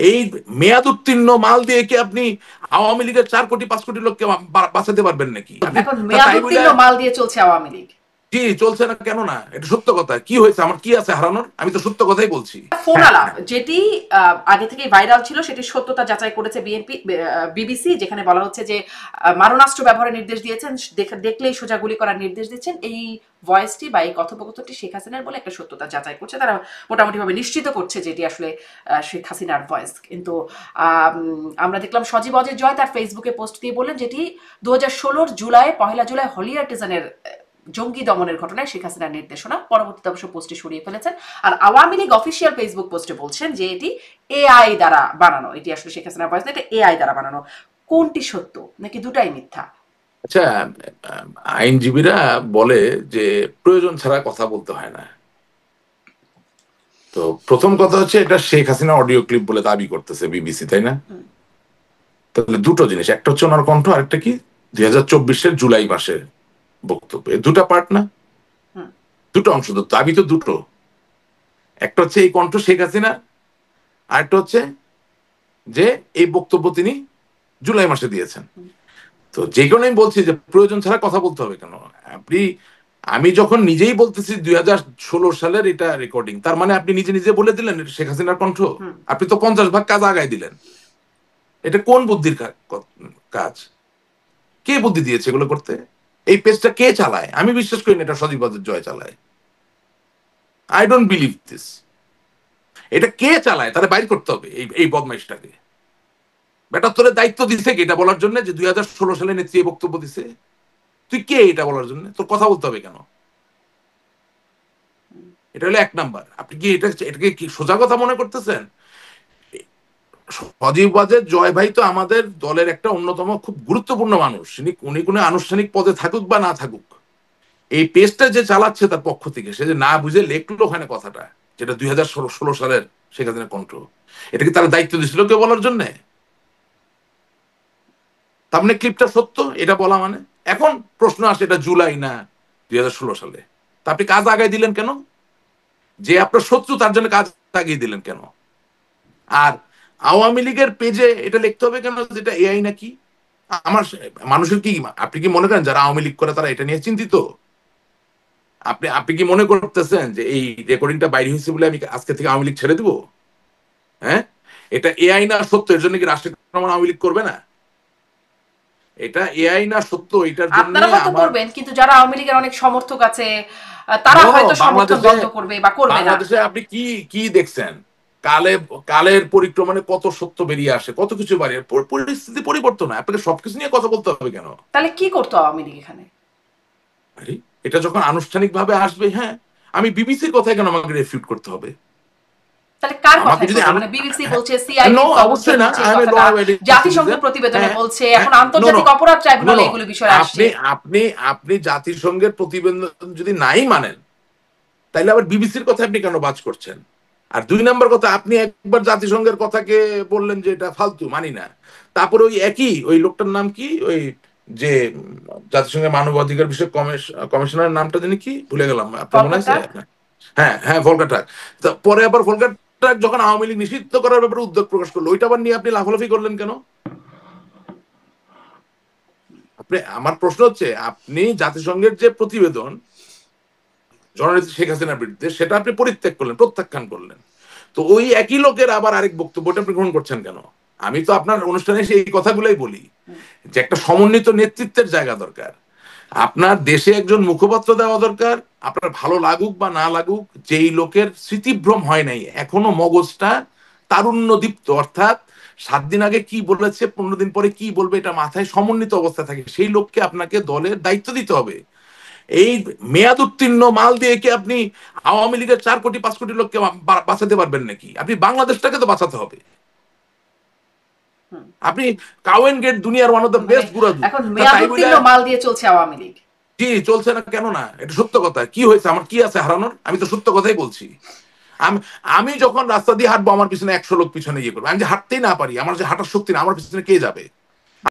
এই মেয়াদ উত্তীর্ণ মাল দিয়ে কি আপনি আওয়ামী লীগের 4 কোটি 5 কোটি লোককে বাঁচাতে পারবেন নাকি? আপনি এখন মেয়াদ উত্তীর্ণ মাল দিয়ে চলছে আওয়ামী লীগ। জি চলছে না কেন না? এটা সত্য কথা। কি হয়েছে? আমার কি আছে হারানোর? আমি তো সত্য কথাই বলছি। ফোন আলাপ যেটি আগে থেকে ভাইরাল ছিল সেটি সত্যতা যাচাই করেছে বিবিসি, যেখানে বলা হচ্ছে যে মারণাস্ত্র ব্যবহারের নির্দেশ দিয়েছেন, দেখলেই সোজা গুলি করার নির্দেশ দিচ্ছেন। এই ভয়েসটি বা এই কথোপকথনটি শেখ হাসিনার বলে একটা সত্যতা যাচাই করছে তারা, মোটামুটি ভাবে নিশ্চিত করছে যে এটি আসলে শেখ হাসিনার ভয়েস। কিন্তু আমরা দেখলাম সজীব অজয় জয় তার ফেসবুকে পোস্ট দিয়ে বললেন যেটি 2016 জুলাই 1 জুলাই হলি আর্টিজানের জঙ্গি দমনের ঘটনায় শেখ হাসিনার নির্দেশনা। পরবর্তীতে অবশ্য পোস্টটি সরিয়ে ফেলেছেন। আর আওয়ামী লীগ অফিসিয়াল ফেসবুক পোস্টে বলছেন যে এটি এআই দ্বারা বানানো, এটি আসলে শেখ হাসিনার ভয়েস না, এটা এআই দ্বারা বানানো। কোনটি সত্য নাকি দুটাই মিথ্যা? আচ্ছা, আইনজীবীরা বলে যে প্রয়োজন ছাড়া কথা বলতে হয় না। তো প্রথম কথা হচ্ছে এটা শেখ হাসিনা অডিও ক্লিপ বলে দাবি করতেছে বিবিসি, তাই না? তাহলে দুটো জিনিস, একটা হচ্ছে ওনার কণ্ঠ, আরেকটা কি 2024 জুলাই মাসের বক্তব্য। এই দুটা পার্ট না, দুটো অংশ। তো দাবি তো দুটো, একটা হচ্ছে এই কণ্ঠ শেখ হাসিনা, আরেকটা হচ্ছে যে এই বক্তব্য তিনি জুলাই মাসে দিয়েছেন। তো যে কারণে আমি বলছি যে প্রয়োজন ছাড়া কথা বলতে হবে কেন? আমি যখন নিজেই বলতেছি 2016 সালের এটা রেকর্ডিং, তার মানে আপনি নিজে নিজে বলে দিলেন এটা শেখ হাসিনার কণ্ঠ। আপনি তো 50 ভাগ কাজ আগায় দিলেন। এটা কোন বুদ্ধির কাজ? কে বুদ্ধি দিয়েছে এগুলো করতে? এই পেজটা কে চালায়? আমি বিশ্বাস করি না এটা সজীব ওয়াজেদ জয় চালায়। I don't believe this. এটা কে চালায়? তারা বাইর করতে হবে এই বদমাইশটাকে। বেটা তোরে দায়িত্ব দিছে কি এটা বলার জন্য যে 2016 সালে নেত্রী বক্তব্য দিছে? তুই কে এটা বলার জন্য? তোর কথা বলতে হবে কেন? এটা হলো 1 নাম্বার। আপনি কি এটাকে কি সোজা কথা মনে করতেছেন? সজীব ওয়াজেদ জয় ভাই তো আমাদের দলের একটা অন্যতম খুব গুরুত্বপূর্ণ মানুষ। উনি কোনো আনুষ্ঠানিক পদে থাকুক বা না থাকুক, এই পেজটা যে চালাচ্ছে তার পক্ষ থেকে, সে যে না বুঝে লেখলো ওখানে কথাটা, যেটা 2016 সালের শেখ হাসিনা কণ্ঠ, এটা কি তারা দায়িত্ব দিছিল কেউ বলার জন্য? তার মানে ক্লিপটা সত্য এটা বলা মানে। এখন প্রশ্ন আসে এটা জুলাই না 2016 সালে, তা আপনি কাজ আগায় দিলেন কেন? যে আপনার শত্রু তার জন্য কাজ আগিয়ে দিলেন কেন? আর আওয়ামী লীগের পেজে এটা লিখতে হবে কেন যেটা এআই নাকি? আমার মানুষের কি, আপনি কি মনে করেন যারা আওয়ামী লীগ করে তারা এটা নিয়ে চিন্তিত? আপনি কি মনে করতেছেন যে এই রেকর্ডিংটা বাইরে হয়েছে বলে আমি আজকে থেকে আওয়ামী লীগ ছেড়ে দিব? হ্যাঁ, এটা এআই না সত্য, এর জন্য কি রাষ্ট্রীয় আওয়ামী লীগ করবে না? এটা এআই না সত্য, এটার জন্য আপনারা হয়তো করবেন, কিন্তু যারা আওয়ামী লীগের অনেক সমর্থক আছে তারা হয়তো সমর্থন বন্ধ করবে বা করবে না। বাংলাদেশে আপনি কি কি দেখছেন? কালের পরিক্রমায় কত সত্য বেরিয়ে আসে, কত কিছু বাড়িয়ে, পরিস্থিতি পরিবর্তন হয়। আপনাকে সবকিছু নিয়ে কথা বলতে হবে কেন? তাহলে কি করতো আওয়ামী লীগ এখানে? এটা যখন আনুষ্ঠানিক ভাবে আসবে, হ্যাঁ, আমি বিবিসির কথায় কেন আমাকে রেফিউট করতে হবে? তাহলে কার কথা মানে বিবিসি বলছে, সিআইডি অবশ্যই না, জাতিসংঘ প্রতিবেদনে বলছে, এখন আন্তর্জাতিক অপরাধ ট্রাইব্যুনালে এগুলো বিষয় আসছে। আপনি জাতিসংঘের প্রতিবেদন যদি নাই মানেন, তাইলে আবার বিবিসির কথা আপনি কেন বাজ করছেন? আর 2 নম্বর কথা, আপনি একবার জাতিসংঘের কথাকে বললেন যে এটা ফালতু, মানি না। তারপরে ওই একই ওই লোকটার নাম কি, ওই যে জাতিসংঘের মানবাধিকার বিষয়ক কমিশনারের নামটা জানি কি, ভুলে গেলাম, আপনার মনে আছে? হ্যাঁ হ্যাঁ, ভলকার টাক। পরে আবার ভলকার টাক যখন আওয়ামী লীগ নিষিদ্ধ করার ব্যাপারে উদ্যোগ প্রকাশ করলো, ওইটা আবার নিয়ে আপনি লাফালাফি করলেন কেন? আমার প্রশ্ন হচ্ছে, আপনি জাতিসংঘের যে প্রতিবেদন জননেত্রী শেখ হাসিনার বিরুদ্ধে, সেটা আপনি পরিত্যাগ করলেন, প্রত্যাখ্যান করলেন। তো ওই একই লোকের আবার আরেক বক্তব্যটা আপনি গ্রহণ করছেন কেন? আমি তো আপনার অনুষ্ঠানে এসে এই কথাগুলোই বলি যে একটা সমন্বিত নেতৃত্বের জায়গা দরকার। আপনার দেশে একজন মুখপাত্র দেওয়া দরকার, আপনার ভালো লাগুক বা না লাগুক, যেই লোকের স্মৃতিভ্রম হয় নাই, এখনো মগজটা তারুণ্য দীপ্ত, অর্থাৎ 7 দিন আগে কি বলেছে 15 দিন পরে কি বলবে এটা মাথায় সমন্বিত অবস্থা থাকে, সেই লোককে আপনাকে দলের দায়িত্ব দিতে হবে। এই মেয়াদ উত্তীর্ণ মাল দিয়ে কি আপনি আওয়ামী লীগের 4 কোটি 5 কোটি লোককে বাঁচাতে পারবেন নাকি? আপনি বাংলাদেশটাকে তো বাঁচাতে হবে। আপনি কাওয়েন গেট দুনিয়ার ওয়ান অফ দ্য বেস্ট গুরাদু, এখন মেয়াদ উত্তীর্ণ মাল দিয়ে চলছে আওয়ামী লীগ। জি চলছে না কেন না? এটা সত্য কথা। কি হয়েছে? আমার কি আছে হারানোর? আমি তো সত্য কথাই বলছি। আমি যখন রাস্তা দিয়ে হাঁটবো, আমার পিছনে 100 লোক পিছনে ইয়ে করবে। আমি যে হাঁটতেই না পারি, আমার যে হাঁটার শক্তি না, আমার পিছনে কে যাবে?